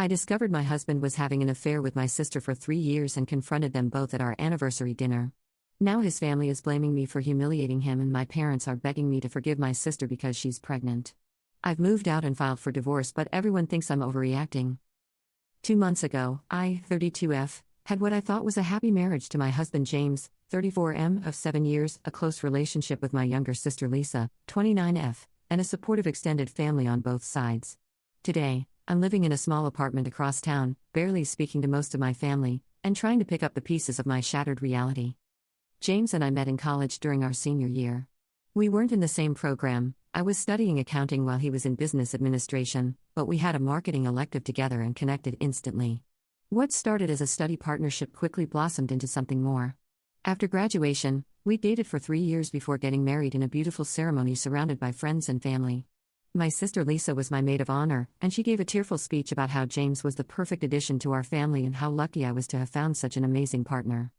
I discovered my husband was having an affair with my sister for 3 years and confronted them both at our anniversary dinner. Now his family is blaming me for humiliating him, and my parents are begging me to forgive my sister because she's pregnant. I've moved out and filed for divorce, but everyone thinks I'm overreacting. 2 months ago, I, 32F, had what I thought was a happy marriage to my husband James, 34M, of 7 years, a close relationship with my younger sister Lisa, 29F, and a supportive extended family on both sides. Today, I'm living in a small apartment across town, barely speaking to most of my family, and trying to pick up the pieces of my shattered reality. James and I met in college during our senior year. We weren't in the same program. I was studying accounting while he was in business administration, but we had a marketing elective together and connected instantly. What started as a study partnership quickly blossomed into something more. After graduation, we dated for 3 years before getting married in a beautiful ceremony surrounded by friends and family. My sister Lisa was my maid of honor, and she gave a tearful speech about how James was the perfect addition to our family and how lucky I was to have found such an amazing partner.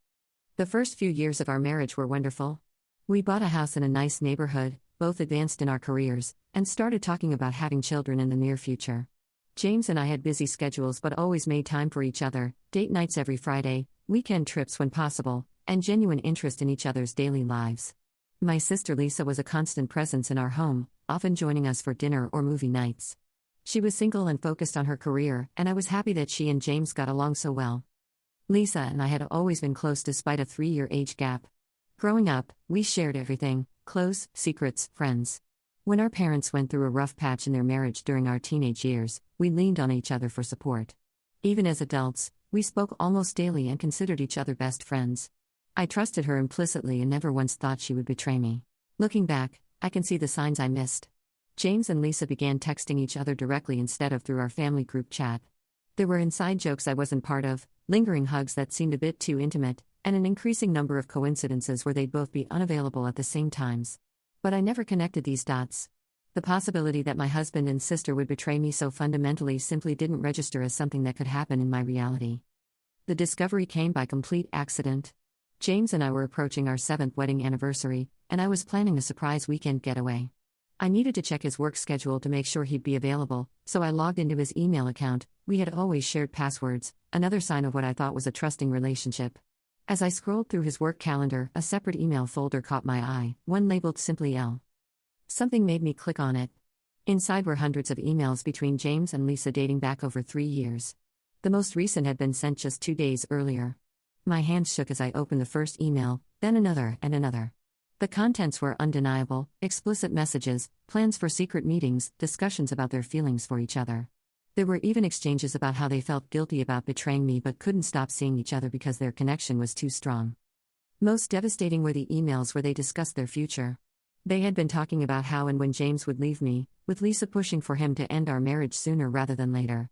The first few years of our marriage were wonderful. We bought a house in a nice neighborhood, both advanced in our careers, and started talking about having children in the near future. James and I had busy schedules but always made time for each other, date nights every Friday, weekend trips when possible, and genuine interest in each other's daily lives. My sister Lisa was a constant presence in our home, often joining us for dinner or movie nights. She was single and focused on her career, and I was happy that she and James got along so well. Lisa and I had always been close despite a 3-year age gap. Growing up, we shared everything: clothes, secrets, friends. When our parents went through a rough patch in their marriage during our teenage years, we leaned on each other for support. Even as adults, we spoke almost daily and considered each other best friends. I trusted her implicitly and never once thought she would betray me. Looking back, I can see the signs I missed. James and Lisa began texting each other directly instead of through our family group chat. There were inside jokes I wasn't part of, lingering hugs that seemed a bit too intimate, and an increasing number of coincidences where they'd both be unavailable at the same times. But I never connected these dots. The possibility that my husband and sister would betray me so fundamentally simply didn't register as something that could happen in my reality. The discovery came by complete accident. James and I were approaching our 7th wedding anniversary, and I was planning a surprise weekend getaway. I needed to check his work schedule to make sure he'd be available, so I logged into his email account. We had always shared passwords, another sign of what I thought was a trusting relationship. As I scrolled through his work calendar, a separate email folder caught my eye, one labeled simply L. Something made me click on it. Inside were hundreds of emails between James and Lisa dating back over 3 years. The most recent had been sent just 2 days earlier. My hands shook as I opened the first email, then another and another. The contents were undeniable: explicit messages, plans for secret meetings, discussions about their feelings for each other. There were even exchanges about how they felt guilty about betraying me but couldn't stop seeing each other because their connection was too strong. Most devastating were the emails where they discussed their future. They had been talking about how and when James would leave me, with Lisa pushing for him to end our marriage sooner rather than later.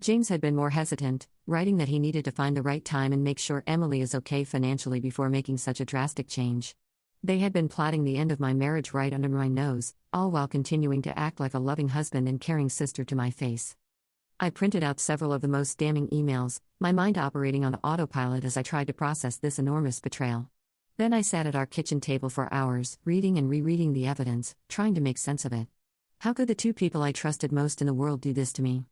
James had been more hesitant, writing that he needed to find the right time and make sure Emily is okay financially before making such a drastic change. They had been plotting the end of my marriage right under my nose, all while continuing to act like a loving husband and caring sister to my face. I printed out several of the most damning emails, my mind operating on autopilot as I tried to process this enormous betrayal. Then I sat at our kitchen table for hours, reading and rereading the evidence, trying to make sense of it. How could the two people I trusted most in the world do this to me?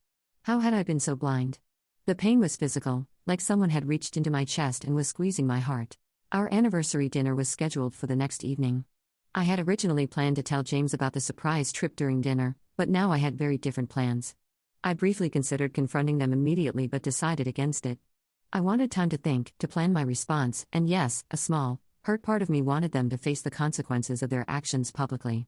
How had I been so blind? The pain was physical, like someone had reached into my chest and was squeezing my heart. Our anniversary dinner was scheduled for the next evening. I had originally planned to tell James about the surprise trip during dinner, but now I had very different plans. I briefly considered confronting them immediately but decided against it. I wanted time to think, to plan my response, and yes, a small, hurt part of me wanted them to face the consequences of their actions publicly.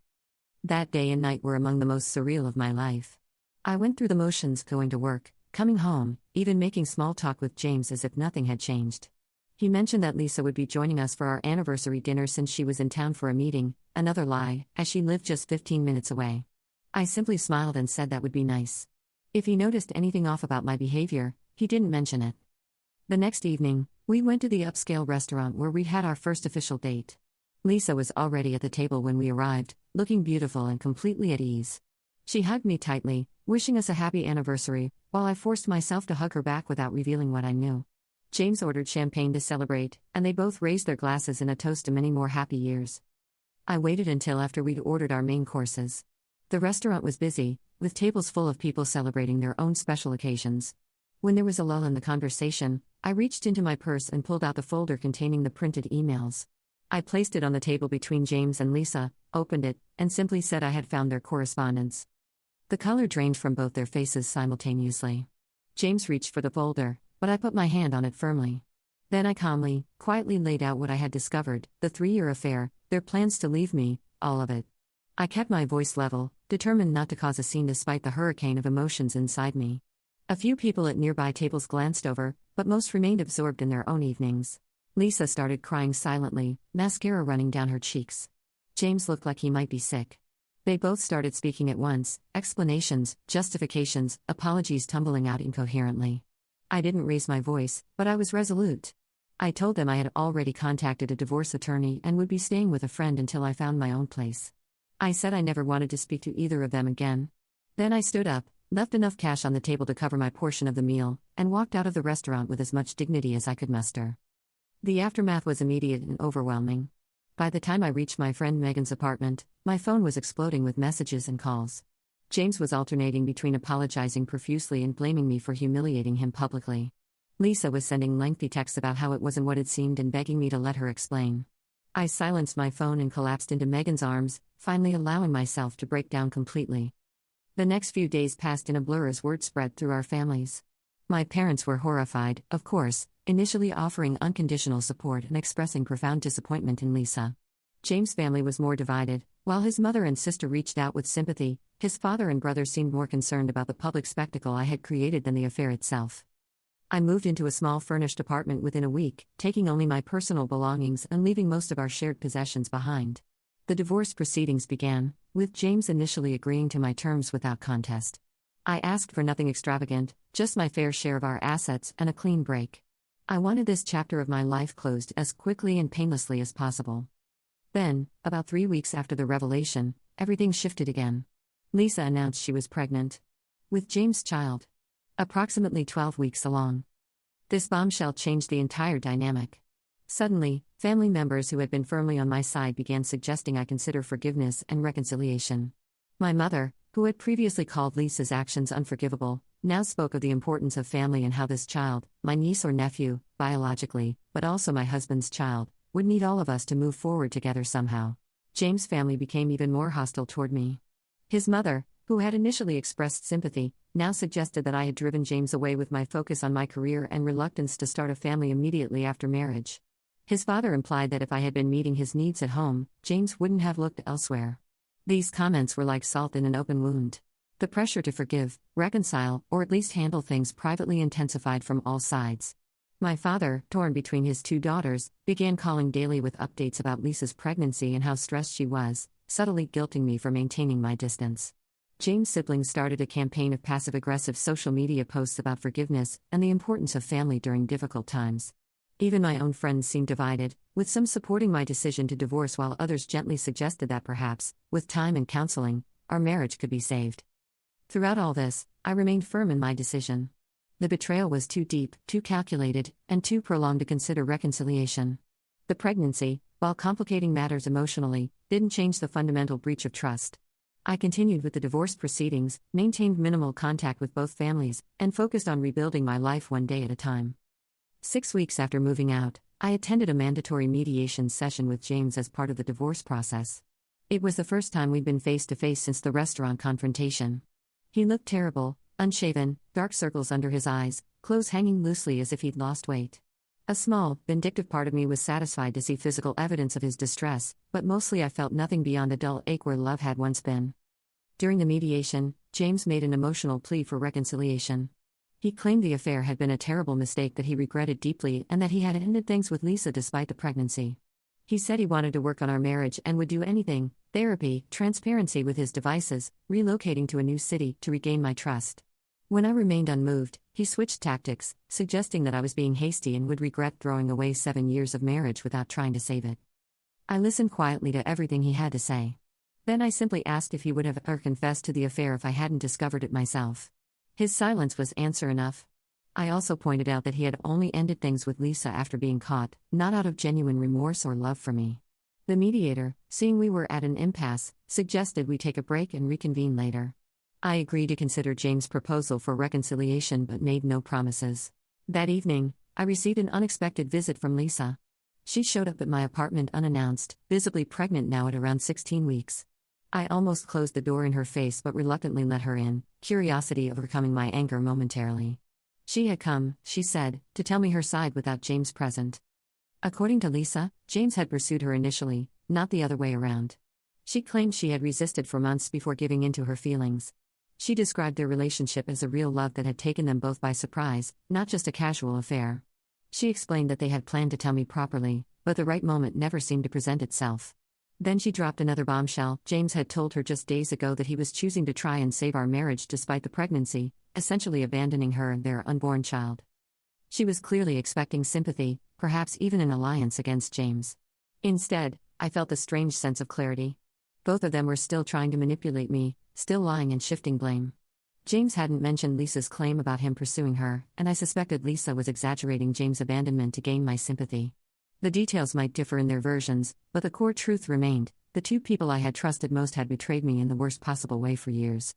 That day and night were among the most surreal of my life. I went through the motions, going to work, coming home, even making small talk with James as if nothing had changed. He mentioned that Lisa would be joining us for our anniversary dinner since she was in town for a meeting, another lie, as she lived just 15 minutes away. I simply smiled and said that would be nice. If he noticed anything off about my behavior, he didn't mention it. The next evening, we went to the upscale restaurant where we'd had our first official date. Lisa was already at the table when we arrived, looking beautiful and completely at ease. She hugged me tightly, wishing us a happy anniversary, while I forced myself to hug her back without revealing what I knew. James ordered champagne to celebrate, and they both raised their glasses in a toast to many more happy years. I waited until after we'd ordered our main courses. The restaurant was busy, with tables full of people celebrating their own special occasions. When there was a lull in the conversation, I reached into my purse and pulled out the folder containing the printed emails. I placed it on the table between James and Lisa, opened it, and simply said I had found their correspondence. The color drained from both their faces simultaneously. James reached for the folder, but I put my hand on it firmly. Then I calmly, quietly laid out what I had discovered: the 3-year affair, their plans to leave me, all of it. I kept my voice level, determined not to cause a scene despite the hurricane of emotions inside me. A few people at nearby tables glanced over, but most remained absorbed in their own evenings. Lisa started crying silently, mascara running down her cheeks. James looked like he might be sick. They both started speaking at once, explanations, justifications, apologies tumbling out incoherently. I didn't raise my voice, but I was resolute. I told them I had already contacted a divorce attorney and would be staying with a friend until I found my own place. I said I never wanted to speak to either of them again. Then I stood up, left enough cash on the table to cover my portion of the meal, and walked out of the restaurant with as much dignity as I could muster. The aftermath was immediate and overwhelming. By the time I reached my friend Megan's apartment, my phone was exploding with messages and calls. James was alternating between apologizing profusely and blaming me for humiliating him publicly. Lisa was sending lengthy texts about how it wasn't what it seemed and begging me to let her explain. I silenced my phone and collapsed into Megan's arms, finally allowing myself to break down completely. The next few days passed in a blur as word spread through our families. My parents were horrified, of course, initially offering unconditional support and expressing profound disappointment in Lisa. James' family was more divided. While his mother and sister reached out with sympathy, his father and brother seemed more concerned about the public spectacle I had created than the affair itself. I moved into a small furnished apartment within a week, taking only my personal belongings and leaving most of our shared possessions behind. The divorce proceedings began, with James initially agreeing to my terms without contest. I asked for nothing extravagant, just my fair share of our assets and a clean break. I wanted this chapter of my life closed as quickly and painlessly as possible. Then, about 3 weeks after the revelation, everything shifted again. Lisa announced she was pregnant with James' child, approximately 12 weeks along. This bombshell changed the entire dynamic. Suddenly, family members who had been firmly on my side began suggesting I consider forgiveness and reconciliation. My mother, who had previously called Lisa's actions unforgivable, now spoke of the importance of family and how this child, my niece or nephew, biologically, but also my husband's child, would need all of us to move forward together somehow. James' family became even more hostile toward me. His mother, who had initially expressed sympathy, now suggested that I had driven James away with my focus on my career and reluctance to start a family immediately after marriage. His father implied that if I had been meeting his needs at home, James wouldn't have looked elsewhere. These comments were like salt in an open wound. The pressure to forgive, reconcile, or at least handle things privately intensified from all sides. My father, torn between his 2 daughters, began calling daily with updates about Lisa's pregnancy and how stressed she was, subtly guilting me for maintaining my distance. James' siblings started a campaign of passive-aggressive social media posts about forgiveness and the importance of family during difficult times. Even my own friends seemed divided, with some supporting my decision to divorce while others gently suggested that perhaps, with time and counseling, our marriage could be saved. Throughout all this, I remained firm in my decision. The betrayal was too deep, too calculated, and too prolonged to consider reconciliation. The pregnancy, while complicating matters emotionally, didn't change the fundamental breach of trust. I continued with the divorce proceedings, maintained minimal contact with both families, and focused on rebuilding my life one day at a time. 6 weeks after moving out, I attended a mandatory mediation session with James as part of the divorce process. It was the first time we'd been face-to-face since the restaurant confrontation. He looked terrible, unshaven, dark circles under his eyes, clothes hanging loosely as if he'd lost weight. A small, vindictive part of me was satisfied to see physical evidence of his distress, but mostly I felt nothing beyond a dull ache where love had once been. During the mediation, James made an emotional plea for reconciliation. He claimed the affair had been a terrible mistake that he regretted deeply and that he had ended things with Lisa despite the pregnancy. He said he wanted to work on our marriage and would do anything: therapy, transparency with his devices, relocating to a new city to regain my trust. When I remained unmoved, he switched tactics, suggesting that I was being hasty and would regret throwing away 7 years of marriage without trying to save it. I listened quietly to everything he had to say. Then I simply asked if he would have ever confessed to the affair if I hadn't discovered it myself. His silence was answer enough. I also pointed out that he had only ended things with Lisa after being caught, not out of genuine remorse or love for me. The mediator, seeing we were at an impasse, suggested we take a break and reconvene later. I agreed to consider James' proposal for reconciliation but made no promises. That evening, I received an unexpected visit from Lisa. She showed up at my apartment unannounced, visibly pregnant now at around 16 weeks. I almost closed the door in her face but reluctantly let her in, curiosity overcoming my anger momentarily. She had come, she said, to tell me her side without James present. According to Lisa, James had pursued her initially, not the other way around. She claimed she had resisted for months before giving in to her feelings. She described their relationship as a real love that had taken them both by surprise, not just a casual affair. She explained that they had planned to tell me properly, but the right moment never seemed to present itself. Then she dropped another bombshell. James had told her just days ago that he was choosing to try and save our marriage despite the pregnancy, essentially abandoning her and their unborn child. She was clearly expecting sympathy, perhaps even an alliance against James. Instead, I felt a strange sense of clarity. Both of them were still trying to manipulate me, still lying and shifting blame. James hadn't mentioned Lisa's claim about him pursuing her, and I suspected Lisa was exaggerating James' abandonment to gain my sympathy. The details might differ in their versions, but the core truth remained: the two people I had trusted most had betrayed me in the worst possible way for years.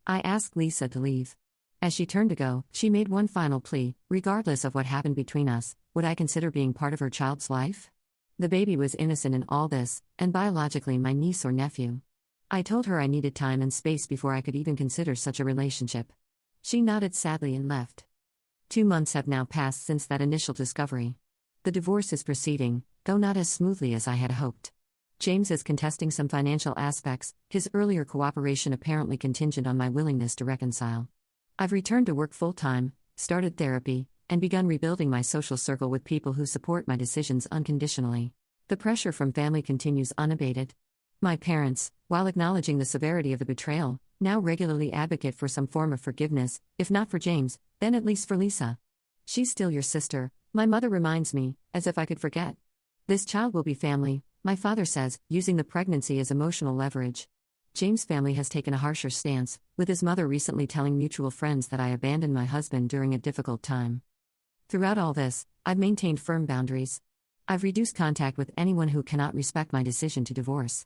I asked Lisa to leave. As she turned to go, she made one final plea: regardless of what happened between us, would I consider being part of her child's life? The baby was innocent in all this, and biologically my niece or nephew. I told her I needed time and space before I could even consider such a relationship. She nodded sadly and left. 2 months have now passed since that initial discovery. The divorce is proceeding, though not as smoothly as I had hoped. James is contesting some financial aspects, his earlier cooperation apparently contingent on my willingness to reconcile. I've returned to work full-time, started therapy, and begun rebuilding my social circle with people who support my decisions unconditionally. The pressure from family continues unabated. My parents, while acknowledging the severity of the betrayal, now regularly advocate for some form of forgiveness, if not for James, then at least for Lisa. She's still your sister, my mother reminds me, as if I could forget. This child will be family, my father says, using the pregnancy as emotional leverage. James' family has taken a harsher stance, with his mother recently telling mutual friends that I abandoned my husband during a difficult time. Throughout all this, I've maintained firm boundaries. I've reduced contact with anyone who cannot respect my decision to divorce.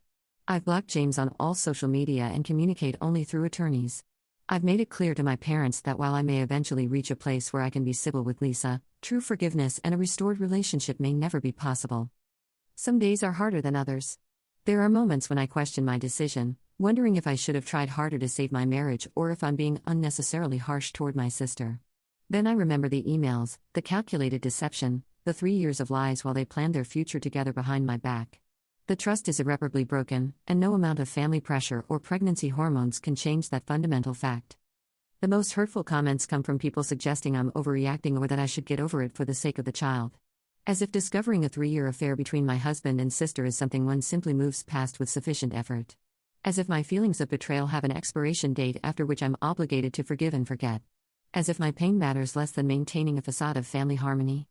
I've blocked James on all social media and communicate only through attorneys. I've made it clear to my parents that while I may eventually reach a place where I can be civil with Lisa, true forgiveness and a restored relationship may never be possible. Some days are harder than others. There are moments when I question my decision, wondering if I should have tried harder to save my marriage or if I'm being unnecessarily harsh toward my sister. Then I remember the emails, the calculated deception, the 3 years of lies while they planned their future together behind my back. The trust is irreparably broken, and no amount of family pressure or pregnancy hormones can change that fundamental fact. The most hurtful comments come from people suggesting I'm overreacting or that I should get over it for the sake of the child. As if discovering a 3-year affair between my husband and sister is something one simply moves past with sufficient effort. As if my feelings of betrayal have an expiration date after which I'm obligated to forgive and forget. As if my pain matters less than maintaining a facade of family harmony.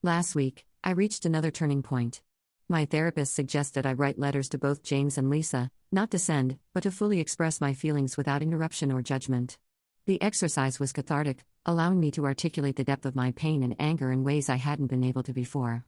Last week, I reached another turning point. My therapist suggested I write letters to both James and Lisa, not to send, but to fully express my feelings without interruption or judgment. The exercise was cathartic, allowing me to articulate the depth of my pain and anger in ways I hadn't been able to before.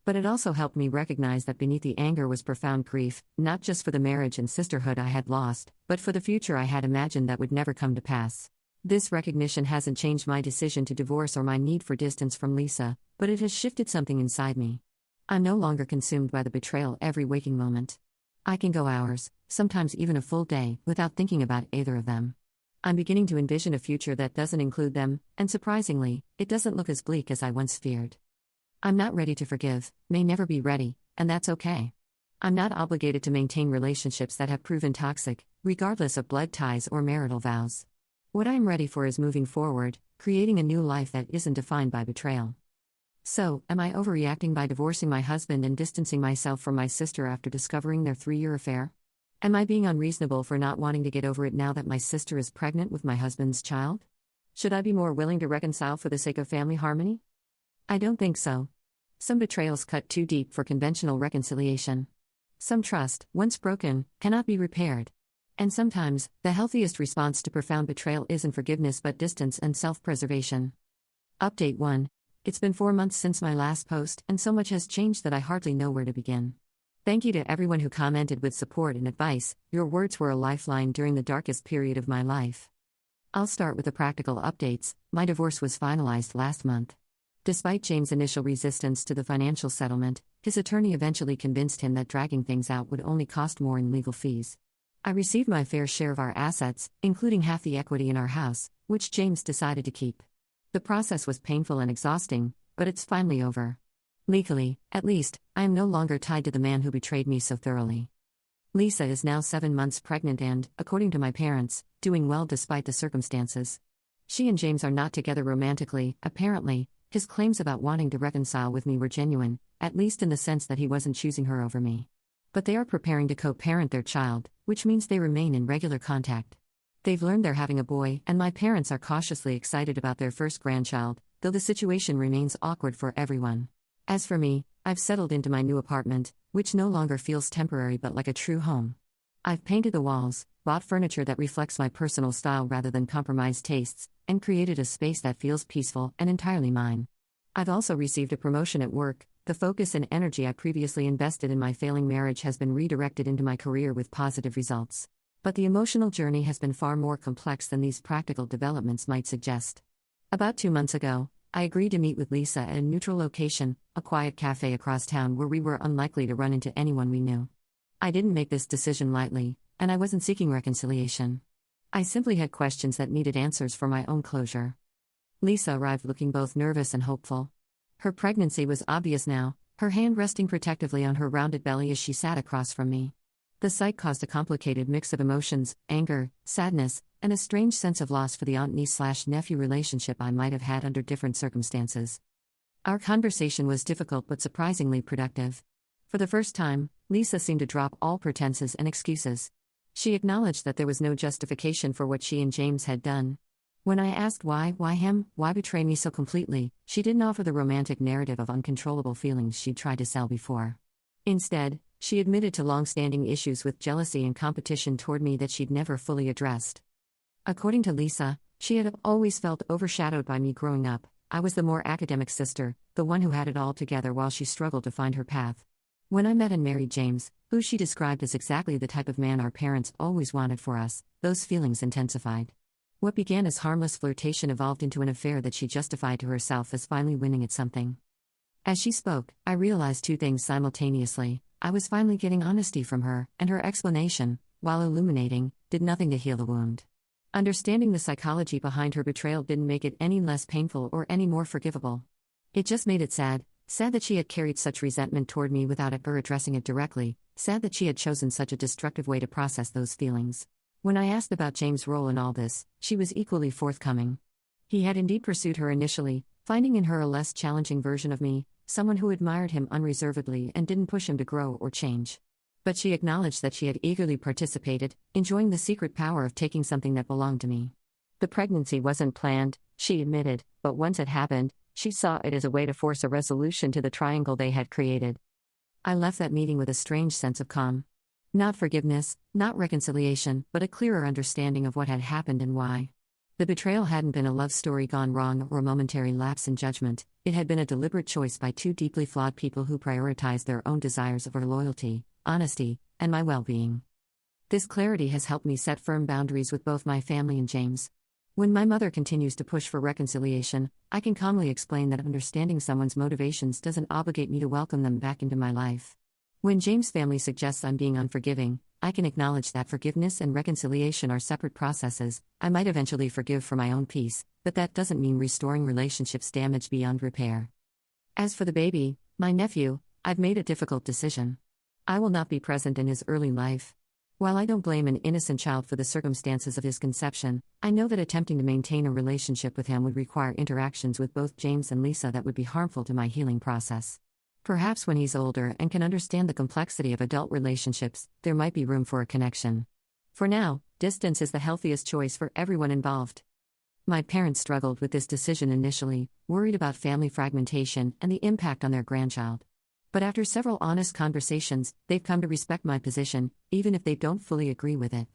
But it also helped me recognize that beneath the anger was profound grief, not just for the marriage and sisterhood I had lost, but for the future I had imagined that would never come to pass. This recognition hasn't changed my decision to divorce or my need for distance from Lisa, but it has shifted something inside me. I'm no longer consumed by the betrayal every waking moment. I can go hours, sometimes even a full day, without thinking about either of them. I'm beginning to envision a future that doesn't include them, and surprisingly, it doesn't look as bleak as I once feared. I'm not ready to forgive, may never be ready, and that's okay. I'm not obligated to maintain relationships that have proven toxic, regardless of blood ties or marital vows. What I'm ready for is moving forward, creating a new life that isn't defined by betrayal. So, am I overreacting by divorcing my husband and distancing myself from my sister after discovering their 3-year affair? Am I being unreasonable for not wanting to get over it now that my sister is pregnant with my husband's child? Should I be more willing to reconcile for the sake of family harmony? I don't think so. Some betrayals cut too deep for conventional reconciliation. Some trust, once broken, cannot be repaired. And sometimes, the healthiest response to profound betrayal isn't forgiveness but distance and self-preservation. Update 1. It's been 4 months since my last post, and so much has changed that I hardly know where to begin. Thank you to everyone who commented with support and advice. Your words were a lifeline during the darkest period of my life. I'll start with the practical updates. My divorce was finalized last month. Despite James' initial resistance to the financial settlement, his attorney eventually convinced him that dragging things out would only cost more in legal fees. I received my fair share of our assets, including half the equity in our house, which James decided to keep. The process was painful and exhausting, but it's finally over. Legally, at least, I am no longer tied to the man who betrayed me so thoroughly. Lisa is now 7 months pregnant and, according to my parents, doing well despite the circumstances. She and James are not together romantically, apparently. His claims about wanting to reconcile with me were genuine, at least in the sense that he wasn't choosing her over me. But they are preparing to co-parent their child, which means they remain in regular contact. They've learned they're having a boy, and my parents are cautiously excited about their first grandchild, though the situation remains awkward for everyone. As for me, I've settled into my new apartment, which no longer feels temporary but like a true home. I've painted the walls, bought furniture that reflects my personal style rather than compromised tastes, and created a space that feels peaceful and entirely mine. I've also received a promotion at work. The focus and energy I previously invested in my failing marriage has been redirected into my career with positive results. But the emotional journey has been far more complex than these practical developments might suggest. About 2 months ago, I agreed to meet with Lisa at a neutral location, a quiet cafe across town where we were unlikely to run into anyone we knew. I didn't make this decision lightly, and I wasn't seeking reconciliation. I simply had questions that needed answers for my own closure. Lisa arrived looking both nervous and hopeful. Her pregnancy was obvious now, her hand resting protectively on her rounded belly as she sat across from me. The sight caused a complicated mix of emotions, anger, sadness, and a strange sense of loss for the aunt-niece/nephew relationship I might have had under different circumstances. Our conversation was difficult but surprisingly productive. For the first time, Lisa seemed to drop all pretenses and excuses. She acknowledged that there was no justification for what she and James had done. When I asked why him, why betray me so completely, she didn't offer the romantic narrative of uncontrollable feelings she'd tried to sell before. Instead, she admitted to long-standing issues with jealousy and competition toward me that she'd never fully addressed. According to Lisa, she had always felt overshadowed by me growing up. I was the more academic sister, the one who had it all together while she struggled to find her path. When I met and married James, who she described as exactly the type of man our parents always wanted for us, those feelings intensified. What began as harmless flirtation evolved into an affair that she justified to herself as finally winning at something. As she spoke, I realized 2 things simultaneously. I was finally getting honesty from her, and her explanation, while illuminating, did nothing to heal the wound. Understanding the psychology behind her betrayal didn't make it any less painful or any more forgivable. It just made it sad that she had carried such resentment toward me without ever addressing it directly, sad that she had chosen such a destructive way to process those feelings. When I asked about James' role in all this, she was equally forthcoming. He had indeed pursued her initially, finding in her a less challenging version of me, someone who admired him unreservedly and didn't push him to grow or change. But she acknowledged that she had eagerly participated, enjoying the secret power of taking something that belonged to me. The pregnancy wasn't planned, she admitted, but once it happened, she saw it as a way to force a resolution to the triangle they had created. I left that meeting with a strange sense of calm. Not forgiveness, not reconciliation, but a clearer understanding of what had happened and why. The betrayal hadn't been a love story gone wrong or a momentary lapse in judgment, it had been a deliberate choice by 2 deeply flawed people who prioritized their own desires over loyalty, honesty, and my well-being. This clarity has helped me set firm boundaries with both my family and James. When my mother continues to push for reconciliation, I can calmly explain that understanding someone's motivations doesn't obligate me to welcome them back into my life. When James' family suggests I'm being unforgiving, I can acknowledge that forgiveness and reconciliation are separate processes. I might eventually forgive for my own peace, but that doesn't mean restoring relationships damaged beyond repair. As for the baby, my nephew, I've made a difficult decision. I will not be present in his early life. While I don't blame an innocent child for the circumstances of his conception, I know that attempting to maintain a relationship with him would require interactions with both James and Lisa that would be harmful to my healing process. Perhaps when he's older and can understand the complexity of adult relationships, there might be room for a connection. For now, distance is the healthiest choice for everyone involved. My parents struggled with this decision initially, worried about family fragmentation and the impact on their grandchild. But after several honest conversations, they've come to respect my position, even if they don't fully agree with it.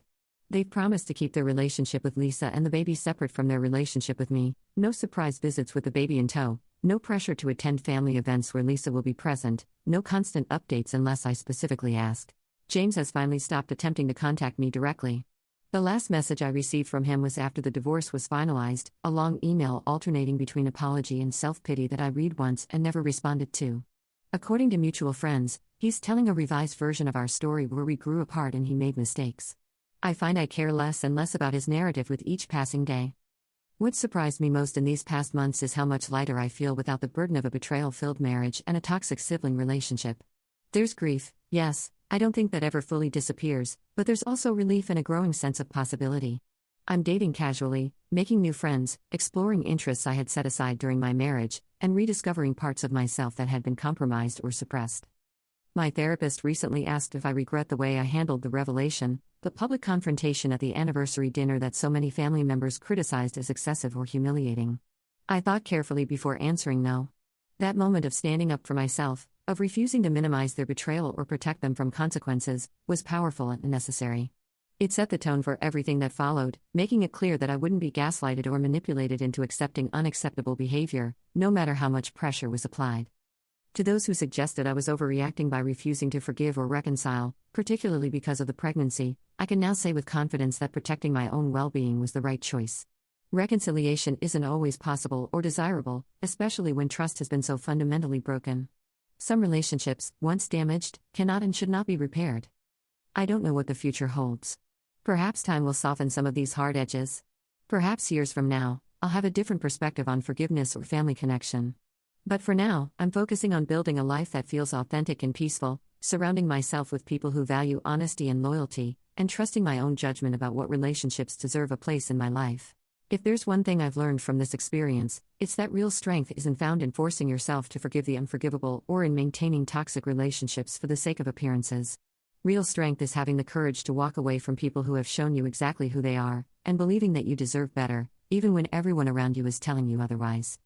They've promised to keep their relationship with Lisa and the baby separate from their relationship with me, no surprise visits with the baby in tow, No pressure to attend family events where Lisa will be present, no constant updates unless I specifically ask. James has finally stopped attempting to contact me directly. The last message I received from him was after the divorce was finalized, a long email alternating between apology and self-pity that I read once and never responded to. According to mutual friends, he's telling a revised version of our story where we grew apart and he made mistakes. I find I care less and less about his narrative with each passing day. What surprised me most in these past months is how much lighter I feel without the burden of a betrayal-filled marriage and a toxic sibling relationship. There's grief, yes, I don't think that ever fully disappears, but there's also relief and a growing sense of possibility. I'm dating casually, making new friends, exploring interests I had set aside during my marriage, and rediscovering parts of myself that had been compromised or suppressed. My therapist recently asked if I regret the way I handled the revelation, the public confrontation at the anniversary dinner that so many family members criticized as excessive or humiliating. I thought carefully before answering no. That moment of standing up for myself, of refusing to minimize their betrayal or protect them from consequences, was powerful and necessary. It set the tone for everything that followed, making it clear that I wouldn't be gaslighted or manipulated into accepting unacceptable behavior, no matter how much pressure was applied. To those who suggested I was overreacting by refusing to forgive or reconcile, particularly because of the pregnancy, I can now say with confidence that protecting my own well-being was the right choice. Reconciliation isn't always possible or desirable, especially when trust has been so fundamentally broken. Some relationships, once damaged, cannot and should not be repaired. I don't know what the future holds. Perhaps time will soften some of these hard edges. Perhaps years from now, I'll have a different perspective on forgiveness or family connection. But for now, I'm focusing on building a life that feels authentic and peaceful, surrounding myself with people who value honesty and loyalty, and trusting my own judgment about what relationships deserve a place in my life. If there's one thing I've learned from this experience, it's that real strength isn't found in forcing yourself to forgive the unforgivable or in maintaining toxic relationships for the sake of appearances. Real strength is having the courage to walk away from people who have shown you exactly who they are, and believing that you deserve better, even when everyone around you is telling you otherwise.